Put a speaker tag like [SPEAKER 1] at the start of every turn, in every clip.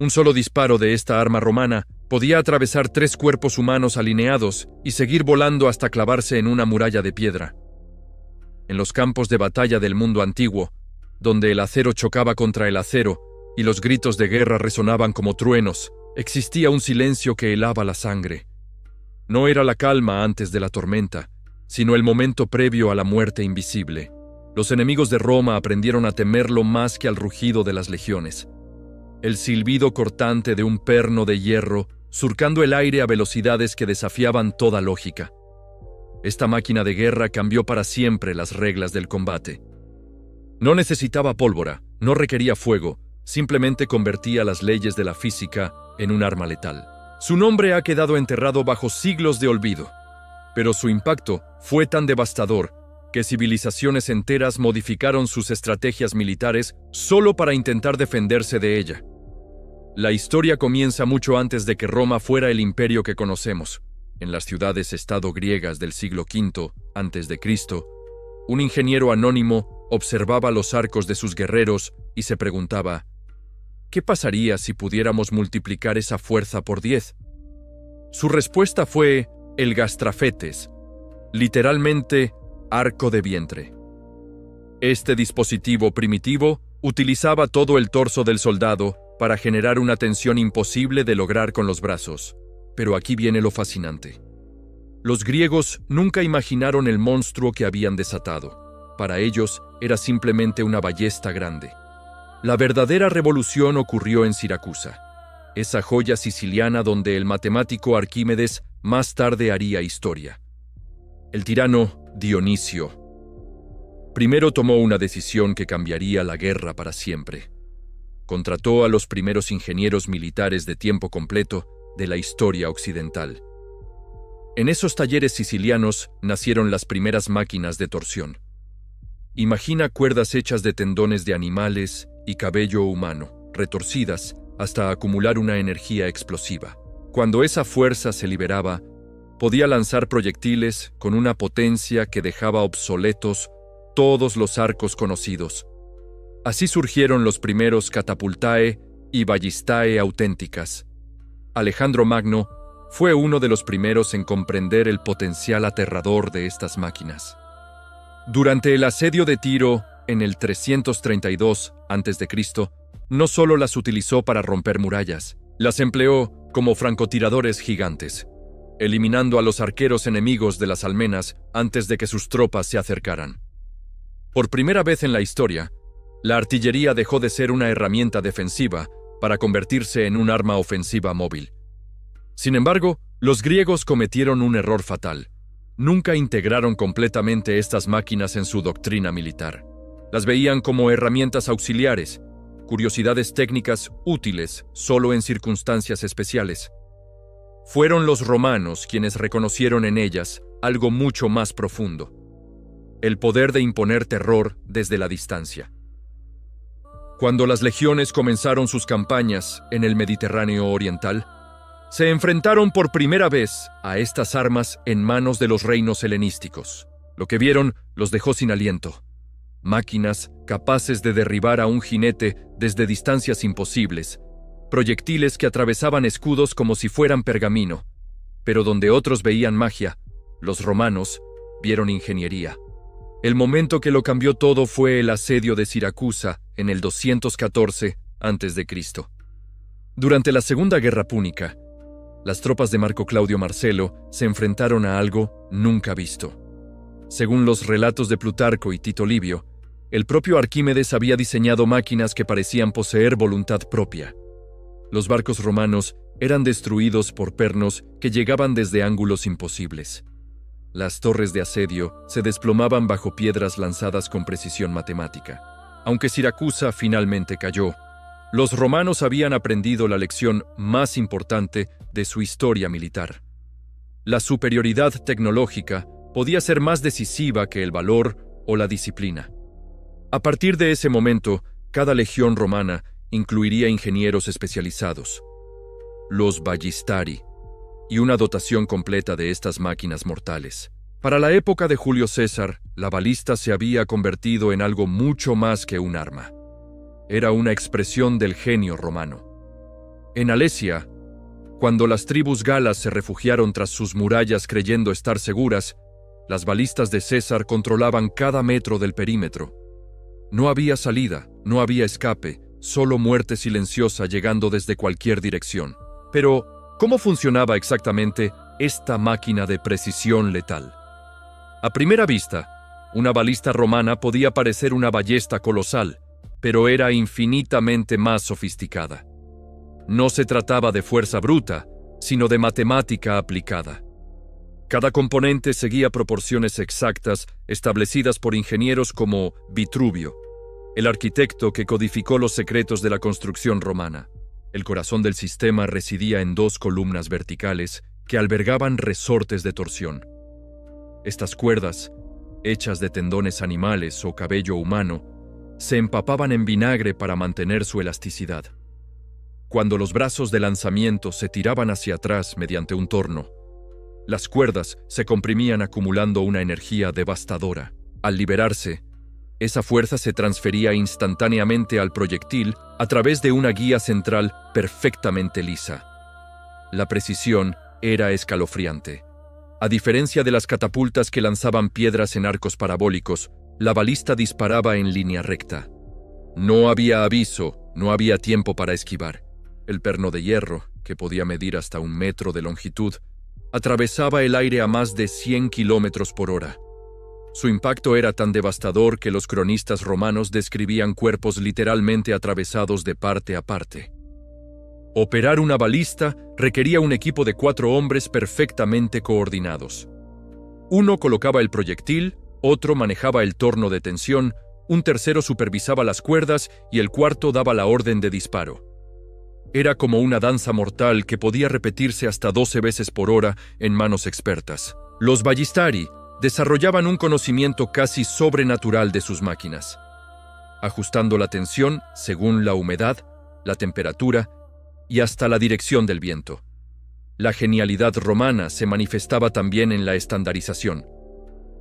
[SPEAKER 1] Un solo disparo de esta arma romana podía atravesar 3 cuerpos humanos alineados y seguir volando hasta clavarse en una muralla de piedra. En los campos de batalla del mundo antiguo, donde el acero chocaba contra el acero y los gritos de guerra resonaban como truenos, existía un silencio que helaba la sangre. No era la calma antes de la tormenta, sino el momento previo a la muerte invisible. Los enemigos de Roma aprendieron a temerlo más que al rugido de las legiones. El silbido cortante de un perno de hierro surcando el aire a velocidades que desafiaban toda lógica. Esta máquina de guerra cambió para siempre las reglas del combate. No necesitaba pólvora, no requería fuego, simplemente convertía las leyes de la física en un arma letal. Su nombre ha quedado enterrado bajo siglos de olvido, pero su impacto fue tan devastador que civilizaciones enteras modificaron sus estrategias militares solo para intentar defenderse de ella. La historia comienza mucho antes de que Roma fuera el imperio que conocemos. En las ciudades-estado griegas del siglo V a.C., un ingeniero anónimo observaba los arcos de sus guerreros y se preguntaba: ¿qué pasaría si pudiéramos multiplicar esa fuerza por 10? Su respuesta fue el gastrafetes, literalmente arco de vientre. Este dispositivo primitivo utilizaba todo el torso del soldado para generar una tensión imposible de lograr con los brazos. Pero aquí viene lo fascinante. Los griegos nunca imaginaron el monstruo que habían desatado. Para ellos era simplemente una ballesta grande. La verdadera revolución ocurrió en Siracusa, esa joya siciliana donde el matemático Arquímedes más tarde haría historia. El tirano Dionisio primero tomó una decisión que cambiaría la guerra para siempre. Contrató a los primeros ingenieros militares de tiempo completo de la historia occidental. En esos talleres sicilianos nacieron las primeras máquinas de torsión. Imagina cuerdas hechas de tendones de animales y cabello humano, retorcidas hasta acumular una energía explosiva. Cuando esa fuerza se liberaba, podía lanzar proyectiles con una potencia que dejaba obsoletos todos los arcos conocidos. Así surgieron los primeros catapultae y ballistae auténticas. Alejandro Magno fue uno de los primeros en comprender el potencial aterrador de estas máquinas. Durante el asedio de Tiro, en el 332 a.C., no solo las utilizó para romper murallas, las empleó como francotiradores gigantes, eliminando a los arqueros enemigos de las almenas antes de que sus tropas se acercaran. Por primera vez en la historia, la artillería dejó de ser una herramienta defensiva para convertirse en un arma ofensiva móvil. Sin embargo, los griegos cometieron un error fatal. Nunca integraron completamente estas máquinas en su doctrina militar. Las veían como herramientas auxiliares, curiosidades técnicas útiles solo en circunstancias especiales. Fueron los romanos quienes reconocieron en ellas algo mucho más profundo: el poder de imponer terror desde la distancia. Cuando las legiones comenzaron sus campañas en el Mediterráneo oriental, se enfrentaron por primera vez a estas armas en manos de los reinos helenísticos. Lo que vieron los dejó sin aliento. Máquinas capaces de derribar a un jinete desde distancias imposibles, proyectiles que atravesaban escudos como si fueran pergamino. Pero donde otros veían magia, los romanos vieron ingeniería. El momento que lo cambió todo fue el asedio de Siracusa en el 214 a.C. Durante la Segunda Guerra Púnica, las tropas de Marco Claudio Marcelo se enfrentaron a algo nunca visto. Según los relatos de Plutarco y Tito Livio, el propio Arquímedes había diseñado máquinas que parecían poseer voluntad propia. Los barcos romanos eran destruidos por pernos que llegaban desde ángulos imposibles. Las torres de asedio se desplomaban bajo piedras lanzadas con precisión matemática. Aunque Siracusa finalmente cayó, los romanos habían aprendido la lección más importante de su historia militar. La superioridad tecnológica podía ser más decisiva que el valor o la disciplina. A partir de ese momento, cada legión romana incluiría ingenieros especializados, los ballistari, y una dotación completa de estas máquinas mortales. Para la época de Julio César, la balista se había convertido en algo mucho más que un arma. Era una expresión del genio romano. En Alesia, cuando las tribus galas se refugiaron tras sus murallas creyendo estar seguras, las balistas de César controlaban cada metro del perímetro. No había salida, no había escape, solo muerte silenciosa llegando desde cualquier dirección. Pero, ¿cómo funcionaba exactamente esta máquina de precisión letal? A primera vista, una balista romana podía parecer una ballesta colosal, pero era infinitamente más sofisticada. No se trataba de fuerza bruta, sino de matemática aplicada. Cada componente seguía proporciones exactas establecidas por ingenieros como Vitruvio, el arquitecto que codificó los secretos de la construcción romana. El corazón del sistema residía en 2 columnas verticales que albergaban resortes de torsión. Estas cuerdas, hechas de tendones animales o cabello humano, se empapaban en vinagre para mantener su elasticidad. Cuando los brazos de lanzamiento se tiraban hacia atrás mediante un torno, las cuerdas se comprimían acumulando una energía devastadora. Al liberarse, esa fuerza se transfería instantáneamente al proyectil a través de una guía central perfectamente lisa. La precisión era escalofriante. A diferencia de las catapultas que lanzaban piedras en arcos parabólicos, la balista disparaba en línea recta. No había aviso, no había tiempo para esquivar. El perno de hierro, que podía medir hasta 1 metro de longitud, atravesaba el aire a más de 100 kilómetros por hora. Su impacto era tan devastador que los cronistas romanos describían cuerpos literalmente atravesados de parte a parte. Operar una balista requería un equipo de 4 hombres perfectamente coordinados. Uno colocaba el proyectil, otro manejaba el torno de tensión, un tercero supervisaba las cuerdas y el cuarto daba la orden de disparo. Era como una danza mortal que podía repetirse hasta 12 veces por hora en manos expertas. Los ballistari desarrollaban un conocimiento casi sobrenatural de sus máquinas, ajustando la tensión según la humedad, la temperatura y hasta la dirección del viento. La genialidad romana se manifestaba también en la estandarización.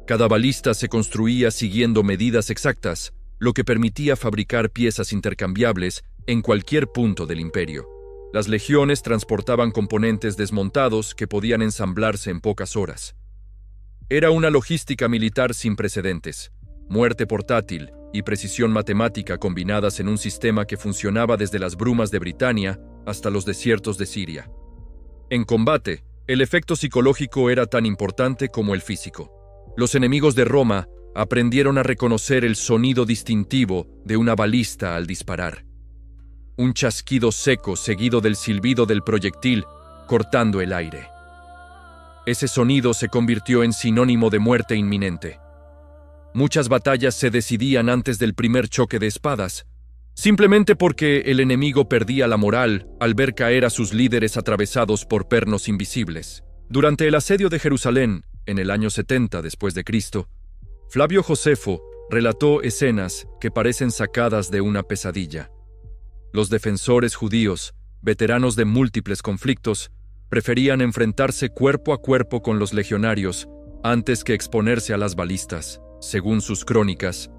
[SPEAKER 1] Cada balista se construía siguiendo medidas exactas, lo que permitía fabricar piezas intercambiables en cualquier punto del imperio. Las legiones transportaban componentes desmontados que podían ensamblarse en pocas horas. Era una logística militar sin precedentes, muerte portátil y precisión matemática combinadas en un sistema que funcionaba desde las brumas de Britania hasta los desiertos de Siria. En combate, el efecto psicológico era tan importante como el físico. Los enemigos de Roma aprendieron a reconocer el sonido distintivo de una balista al disparar. Un chasquido seco seguido del silbido del proyectil cortando el aire. Ese sonido se convirtió en sinónimo de muerte inminente. Muchas batallas se decidían antes del primer choque de espadas, simplemente porque el enemigo perdía la moral al ver caer a sus líderes atravesados por pernos invisibles. Durante el asedio de Jerusalén, en el año 70 después de Cristo, Flavio Josefo relató escenas que parecen sacadas de una pesadilla. Los defensores judíos, veteranos de múltiples conflictos, preferían enfrentarse cuerpo a cuerpo con los legionarios antes que exponerse a las balistas. Según sus crónicas,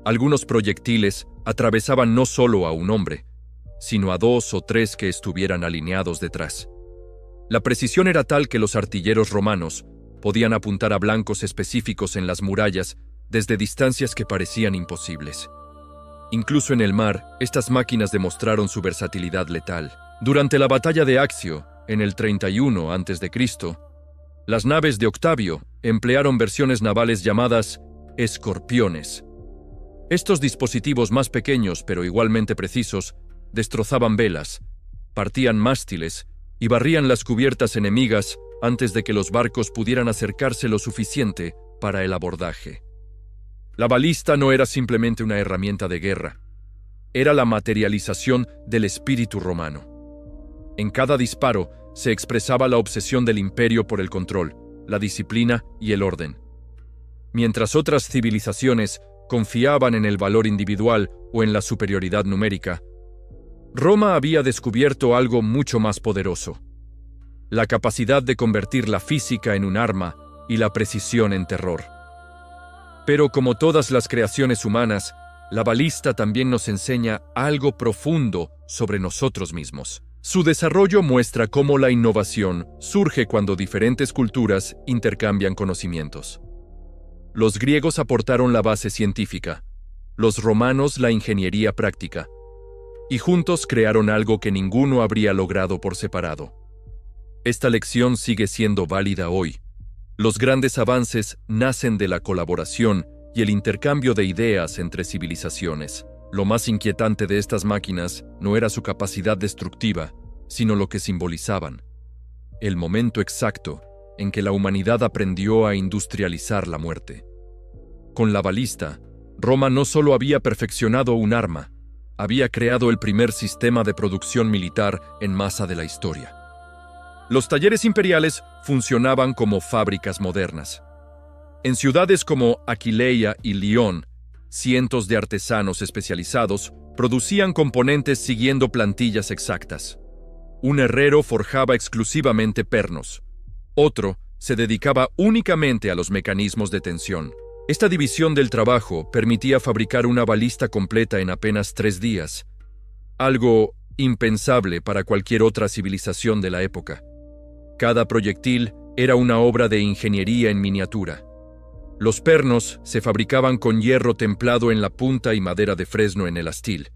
[SPEAKER 1] algunos proyectiles atravesaban no solo a un hombre, sino a 2 o 3 que estuvieran alineados detrás. La precisión era tal que los artilleros romanos podían apuntar a blancos específicos en las murallas desde distancias que parecían imposibles. Incluso en el mar, estas máquinas demostraron su versatilidad letal. Durante la batalla de Accio, en el 31 a.C., las naves de Octavio emplearon versiones navales llamadas escorpiones. Estos dispositivos más pequeños pero igualmente precisos destrozaban velas, partían mástiles y barrían las cubiertas enemigas antes de que los barcos pudieran acercarse lo suficiente para el abordaje. La balista no era simplemente una herramienta de guerra, era la materialización del espíritu romano. En cada disparo se expresaba la obsesión del imperio por el control, la disciplina y el orden. Mientras otras civilizaciones confiaban en el valor individual o en la superioridad numérica, Roma había descubierto algo mucho más poderoso: la capacidad de convertir la física en un arma y la precisión en terror. Pero como todas las creaciones humanas, la balista también nos enseña algo profundo sobre nosotros mismos. Su desarrollo muestra cómo la innovación surge cuando diferentes culturas intercambian conocimientos. Los griegos aportaron la base científica, los romanos la ingeniería práctica, y juntos crearon algo que ninguno habría logrado por separado. Esta lección sigue siendo válida hoy. Los grandes avances nacen de la colaboración y el intercambio de ideas entre civilizaciones. Lo más inquietante de estas máquinas no era su capacidad destructiva, sino lo que simbolizaban: el momento exacto en que la humanidad aprendió a industrializar la muerte. Con la balista, Roma no solo había perfeccionado un arma, había creado el primer sistema de producción militar en masa de la historia. Los talleres imperiales funcionaban como fábricas modernas. En ciudades como Aquileia y Lión, cientos de artesanos especializados producían componentes siguiendo plantillas exactas. Un herrero forjaba exclusivamente pernos. Otro se dedicaba únicamente a los mecanismos de tensión. Esta división del trabajo permitía fabricar una balista completa en apenas 3 días, algo impensable para cualquier otra civilización de la época. Cada proyectil era una obra de ingeniería en miniatura. Los pernos se fabricaban con hierro templado en la punta y madera de fresno en el astil.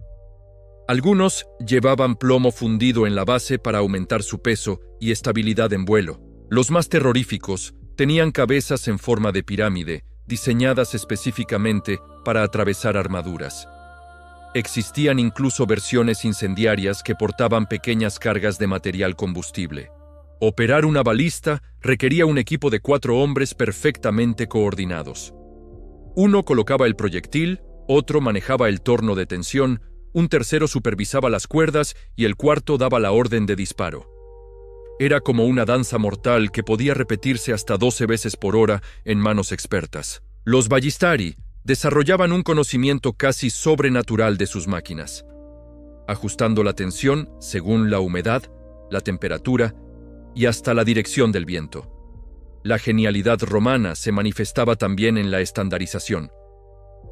[SPEAKER 1] Algunos llevaban plomo fundido en la base para aumentar su peso y estabilidad en vuelo. Los más terroríficos tenían cabezas en forma de pirámide, diseñadas específicamente para atravesar armaduras. Existían incluso versiones incendiarias que portaban pequeñas cargas de material combustible. Operar una balista requería un equipo de 4 hombres perfectamente coordinados. Uno colocaba el proyectil, otro manejaba el torno de tensión, un tercero supervisaba las cuerdas y el cuarto daba la orden de disparo. Era como una danza mortal que podía repetirse hasta 12 veces por hora en manos expertas. Los ballistari desarrollaban un conocimiento casi sobrenatural de sus máquinas, ajustando la tensión según la humedad, la temperatura y hasta la dirección del viento. La genialidad romana se manifestaba también en la estandarización.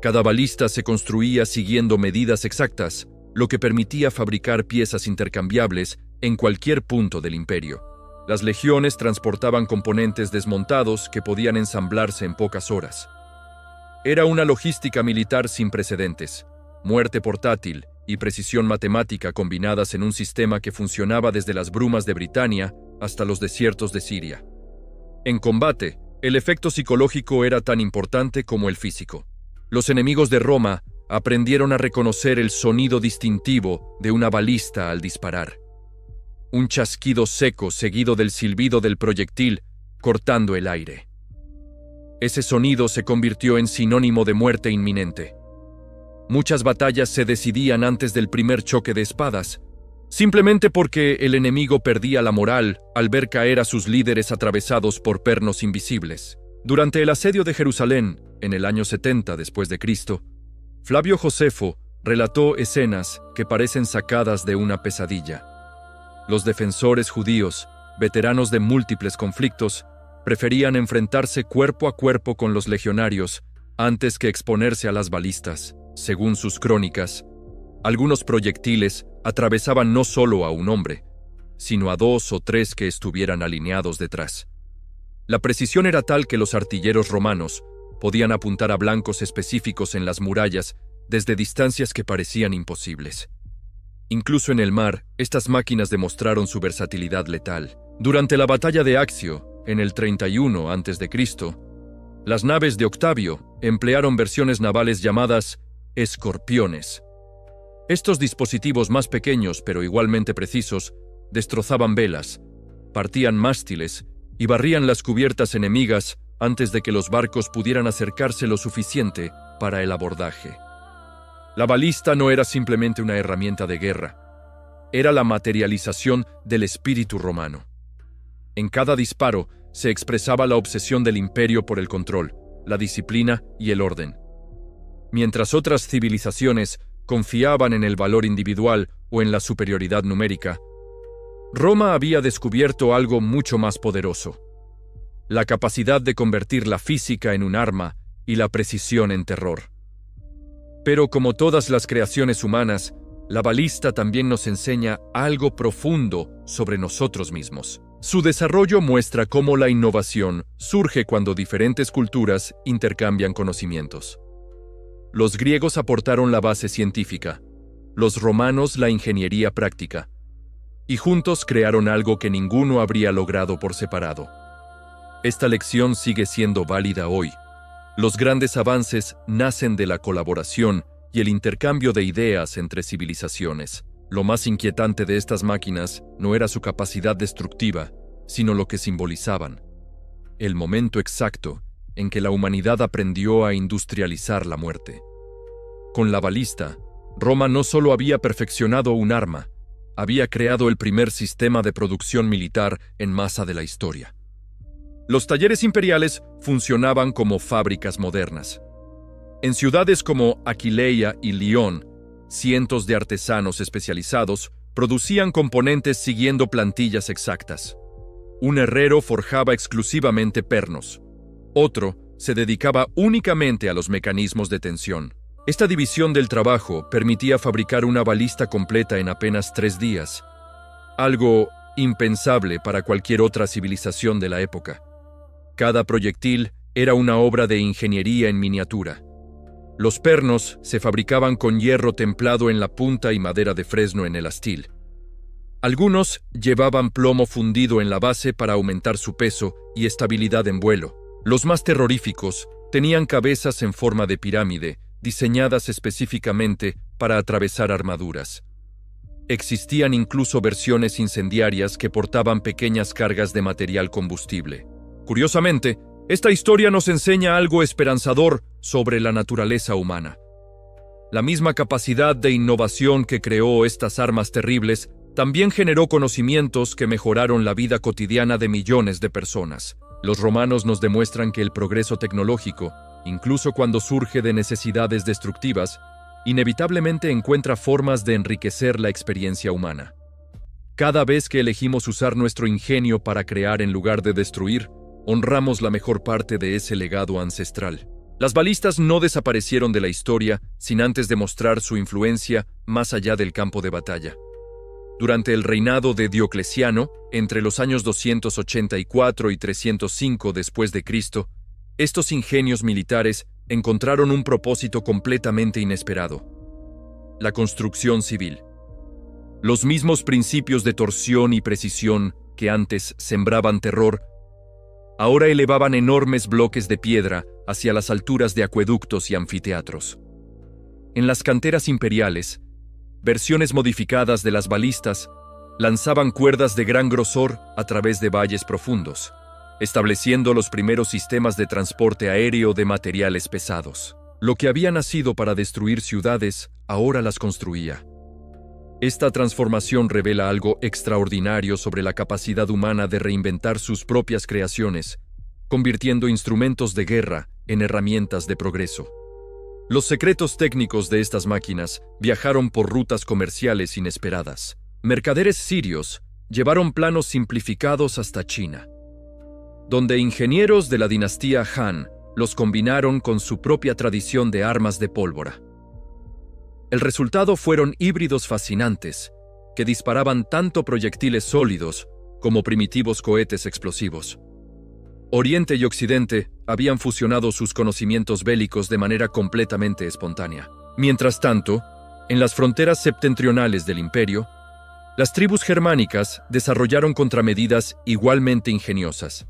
[SPEAKER 1] Cada balista se construía siguiendo medidas exactas, lo que permitía fabricar piezas intercambiables en cualquier punto del imperio. Las legiones transportaban componentes desmontados que podían ensamblarse en pocas horas. Era una logística militar sin precedentes, muerte portátil y precisión matemática combinadas en un sistema que funcionaba desde las brumas de Britania hasta los desiertos de Siria. En combate, el efecto psicológico era tan importante como el físico. Los enemigos de Roma aprendieron a reconocer el sonido distintivo de una balista al disparar. Un chasquido seco seguido del silbido del proyectil cortando el aire. Ese sonido se convirtió en sinónimo de muerte inminente. Muchas batallas se decidían antes del primer choque de espadas, simplemente porque el enemigo perdía la moral al ver caer a sus líderes atravesados por pernos invisibles. Durante el asedio de Jerusalén, en el año 70 después de Cristo, Flavio Josefo relató escenas que parecen sacadas de una pesadilla. Los defensores judíos, veteranos de múltiples conflictos, preferían enfrentarse cuerpo a cuerpo con los legionarios antes que exponerse a las balistas. Según sus crónicas, algunos proyectiles atravesaban no solo a un hombre, sino a 2 o 3 que estuvieran alineados detrás. La precisión era tal que los artilleros romanos podían apuntar a blancos específicos en las murallas desde distancias que parecían imposibles. Incluso en el mar, estas máquinas demostraron su versatilidad letal. Durante la batalla de Accio, en el 31 a.C., las naves de Octavio emplearon versiones navales llamadas escorpiones. Estos dispositivos más pequeños, pero igualmente precisos, destrozaban velas, partían mástiles y barrían las cubiertas enemigas antes de que los barcos pudieran acercarse lo suficiente para el abordaje. La balista no era simplemente una herramienta de guerra, era la materialización del espíritu romano. En cada disparo se expresaba la obsesión del imperio por el control, la disciplina y el orden. Mientras otras civilizaciones confiaban en el valor individual o en la superioridad numérica, Roma había descubierto algo mucho más poderoso: la capacidad de convertir la física en un arma y la precisión en terror. Pero como todas las creaciones humanas, la balista también nos enseña algo profundo sobre nosotros mismos. Su desarrollo muestra cómo la innovación surge cuando diferentes culturas intercambian conocimientos. Los griegos aportaron la base científica, los romanos la ingeniería práctica, y juntos crearon algo que ninguno habría logrado por separado. Esta lección sigue siendo válida hoy. Los grandes avances nacen de la colaboración y el intercambio de ideas entre civilizaciones. Lo más inquietante de estas máquinas no era su capacidad destructiva, sino lo que simbolizaban: el momento exacto en que la humanidad aprendió a industrializar la muerte. Con la balista, Roma no solo había perfeccionado un arma, había creado el primer sistema de producción militar en masa de la historia. Los talleres imperiales funcionaban como fábricas modernas. En ciudades como Aquileia y Lión, cientos de artesanos especializados producían componentes siguiendo plantillas exactas. Un herrero forjaba exclusivamente pernos. Otro se dedicaba únicamente a los mecanismos de tensión. Esta división del trabajo permitía fabricar una balista completa en apenas 3 días, algo impensable para cualquier otra civilización de la época. Cada proyectil era una obra de ingeniería en miniatura. Los pernos se fabricaban con hierro templado en la punta y madera de fresno en el astil. Algunos llevaban plomo fundido en la base para aumentar su peso y estabilidad en vuelo. Los más terroríficos tenían cabezas en forma de pirámide, diseñadas específicamente para atravesar armaduras. Existían incluso versiones incendiarias que portaban pequeñas cargas de material combustible. Curiosamente, esta historia nos enseña algo esperanzador sobre la naturaleza humana. La misma capacidad de innovación que creó estas armas terribles también generó conocimientos que mejoraron la vida cotidiana de millones de personas. Los romanos nos demuestran que el progreso tecnológico, incluso cuando surge de necesidades destructivas, inevitablemente encuentra formas de enriquecer la experiencia humana. Cada vez que elegimos usar nuestro ingenio para crear en lugar de destruir, honramos la mejor parte de ese legado ancestral. Las balistas no desaparecieron de la historia sin antes demostrar su influencia más allá del campo de batalla. Durante el reinado de Diocleciano, entre los años 284 y 305 después de Cristo, estos ingenios militares encontraron un propósito completamente inesperado: la construcción civil. Los mismos principios de torsión y precisión que antes sembraban terror, ahora elevaban enormes bloques de piedra hacia las alturas de acueductos y anfiteatros. En las canteras imperiales, versiones modificadas de las balistas lanzaban cuerdas de gran grosor a través de valles profundos, estableciendo los primeros sistemas de transporte aéreo de materiales pesados. Lo que había nacido para destruir ciudades, ahora las construía. Esta transformación revela algo extraordinario sobre la capacidad humana de reinventar sus propias creaciones, convirtiendo instrumentos de guerra en herramientas de progreso. Los secretos técnicos de estas máquinas viajaron por rutas comerciales inesperadas. Mercaderes sirios llevaron planos simplificados hasta China, donde ingenieros de la dinastía Han los combinaron con su propia tradición de armas de pólvora. El resultado fueron híbridos fascinantes, que disparaban tanto proyectiles sólidos como primitivos cohetes explosivos. Oriente y Occidente habían fusionado sus conocimientos bélicos de manera completamente espontánea. Mientras tanto, en las fronteras septentrionales del imperio, las tribus germánicas desarrollaron contramedidas igualmente ingeniosas.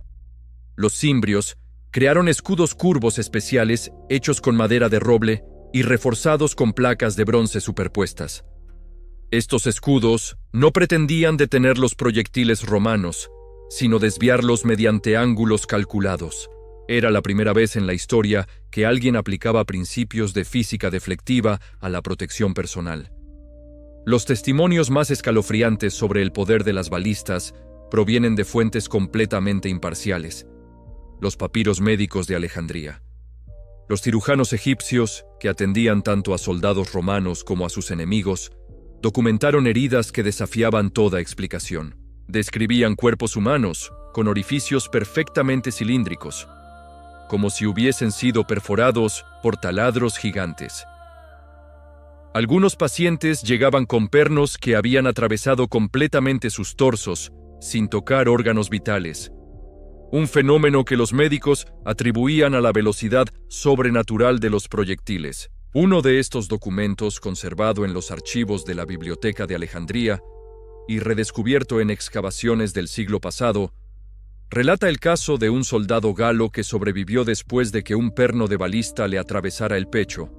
[SPEAKER 1] Los cimbrios crearon escudos curvos especiales hechos con madera de roble y reforzados con placas de bronce superpuestas. Estos escudos no pretendían detener los proyectiles romanos, sino desviarlos mediante ángulos calculados. Era la primera vez en la historia que alguien aplicaba principios de física deflectiva a la protección personal. Los testimonios más escalofriantes sobre el poder de las balistas provienen de fuentes completamente imparciales: los papiros médicos de Alejandría. Los cirujanos egipcios, que atendían tanto a soldados romanos como a sus enemigos, documentaron heridas que desafiaban toda explicación. Describían cuerpos humanos con orificios perfectamente cilíndricos, como si hubiesen sido perforados por taladros gigantes. Algunos pacientes llegaban con pernos que habían atravesado completamente sus torsos, sin tocar órganos vitales. Un fenómeno que los médicos atribuían a la velocidad sobrenatural de los proyectiles. Uno de estos documentos, conservado en los archivos de la Biblioteca de Alejandría y redescubierto en excavaciones del siglo pasado, relata el caso de un soldado galo que sobrevivió después de que un perno de balista le atravesara el pecho,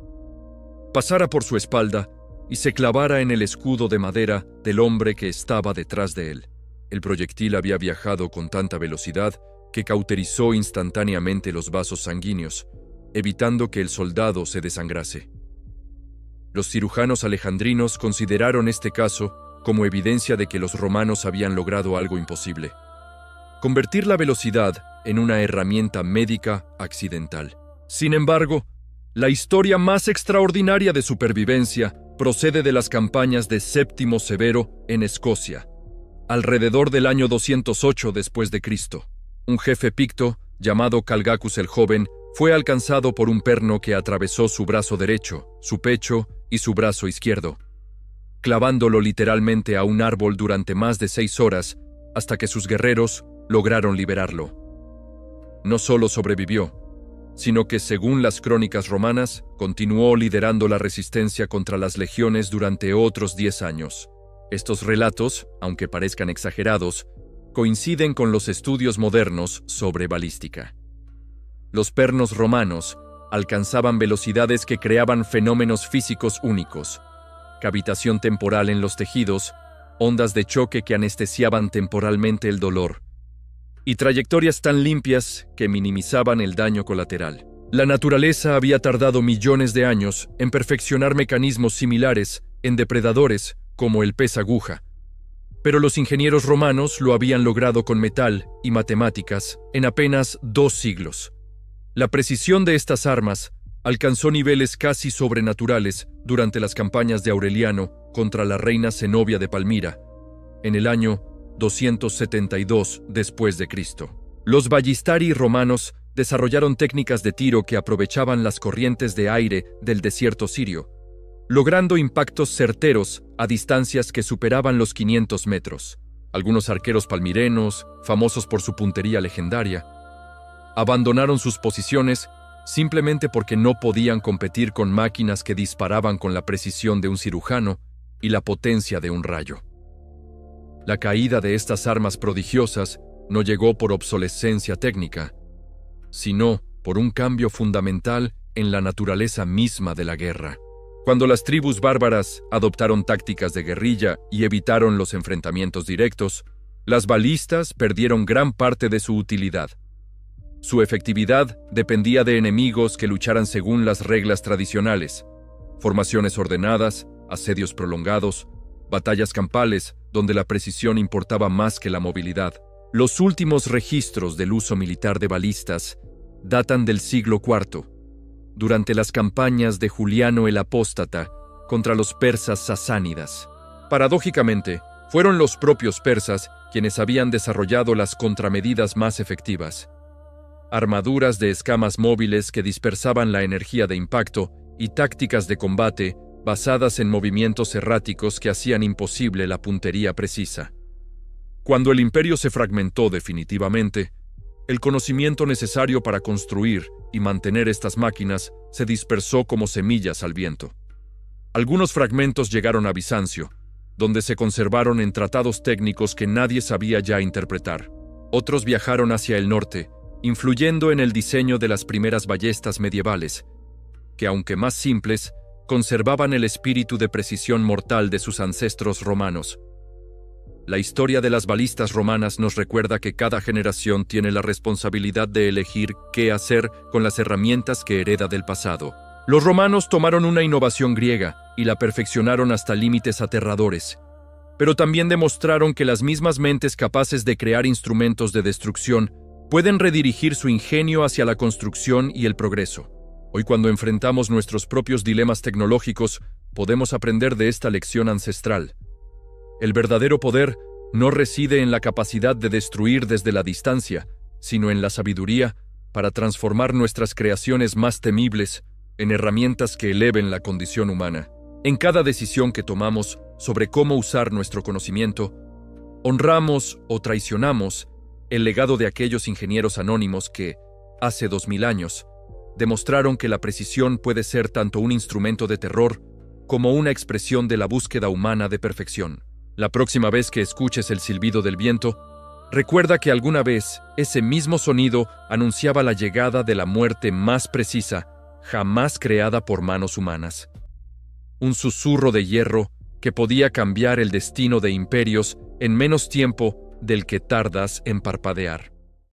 [SPEAKER 1] pasara por su espalda y se clavara en el escudo de madera del hombre que estaba detrás de él. El proyectil había viajado con tanta velocidad que cauterizó instantáneamente los vasos sanguíneos, evitando que el soldado se desangrase. Los cirujanos alejandrinos consideraron este caso como evidencia de que los romanos habían logrado algo imposible: convertir la velocidad en una herramienta médica accidental. Sin embargo, la historia más extraordinaria de supervivencia procede de las campañas de Séptimo Severo en Escocia, alrededor del año 208 después de Cristo. Un jefe picto, llamado Calgacus el Joven, fue alcanzado por un perno que atravesó su brazo derecho, su pecho y su brazo izquierdo, clavándolo literalmente a un árbol durante más de 6 horas, hasta que sus guerreros lograron liberarlo. No solo sobrevivió, sino que, según las crónicas romanas, continuó liderando la resistencia contra las legiones durante otros 10 años. Estos relatos, aunque parezcan exagerados, coinciden con los estudios modernos sobre balística. Los pernos romanos alcanzaban velocidades que creaban fenómenos físicos únicos: cavitación temporal en los tejidos, ondas de choque que anestesiaban temporalmente el dolor, y trayectorias tan limpias que minimizaban el daño colateral. La naturaleza había tardado millones de años en perfeccionar mecanismos similares en depredadores como el pez aguja, pero los ingenieros romanos lo habían logrado con metal y matemáticas en apenas 2 siglos. La precisión de estas armas alcanzó niveles casi sobrenaturales durante las campañas de Aureliano contra la reina Zenobia de Palmira, en el año 272 después de Cristo. Los ballistari romanos desarrollaron técnicas de tiro que aprovechaban las corrientes de aire del desierto sirio, logrando impactos certeros a distancias que superaban los 500 metros. Algunos arqueros palmirenos, famosos por su puntería legendaria, abandonaron sus posiciones simplemente porque no podían competir con máquinas que disparaban con la precisión de un cirujano y la potencia de un rayo. La caída de estas armas prodigiosas no llegó por obsolescencia técnica, sino por un cambio fundamental en la naturaleza misma de la guerra. Cuando las tribus bárbaras adoptaron tácticas de guerrilla y evitaron los enfrentamientos directos, las balistas perdieron gran parte de su utilidad. Su efectividad dependía de enemigos que lucharan según las reglas tradicionales: formaciones ordenadas, asedios prolongados, batallas campales donde la precisión importaba más que la movilidad. Los últimos registros del uso militar de balistas datan del siglo IV, durante las campañas de Juliano el Apóstata contra los persas sasánidas. Paradójicamente, fueron los propios persas quienes habían desarrollado las contramedidas más efectivas: armaduras de escamas móviles que dispersaban la energía de impacto y tácticas de combate basadas en movimientos erráticos que hacían imposible la puntería precisa. Cuando el imperio se fragmentó definitivamente, el conocimiento necesario para construir y mantener estas máquinas se dispersó como semillas al viento. Algunos fragmentos llegaron a Bizancio, donde se conservaron en tratados técnicos que nadie sabía ya interpretar. Otros viajaron hacia el norte, influyendo en el diseño de las primeras ballestas medievales, que, aunque más simples, conservaban el espíritu de precisión mortal de sus ancestros romanos. La historia de las balistas romanas nos recuerda que cada generación tiene la responsabilidad de elegir qué hacer con las herramientas que hereda del pasado. Los romanos tomaron una innovación griega y la perfeccionaron hasta límites aterradores, pero también demostraron que las mismas mentes capaces de crear instrumentos de destrucción pueden redirigir su ingenio hacia la construcción y el progreso. Hoy, cuando enfrentamos nuestros propios dilemas tecnológicos, podemos aprender de esta lección ancestral. El verdadero poder no reside en la capacidad de destruir desde la distancia, sino en la sabiduría para transformar nuestras creaciones más temibles en herramientas que eleven la condición humana. En cada decisión que tomamos sobre cómo usar nuestro conocimiento, honramos o traicionamos el legado de aquellos ingenieros anónimos que, hace 2000 años, demostraron que la precisión puede ser tanto un instrumento de terror como una expresión de la búsqueda humana de perfección. La próxima vez que escuches el silbido del viento, recuerda que alguna vez ese mismo sonido anunciaba la llegada de la muerte más precisa jamás creada por manos humanas. Un susurro de hierro que podía cambiar el destino de imperios en menos tiempo del que tardas en parpadear.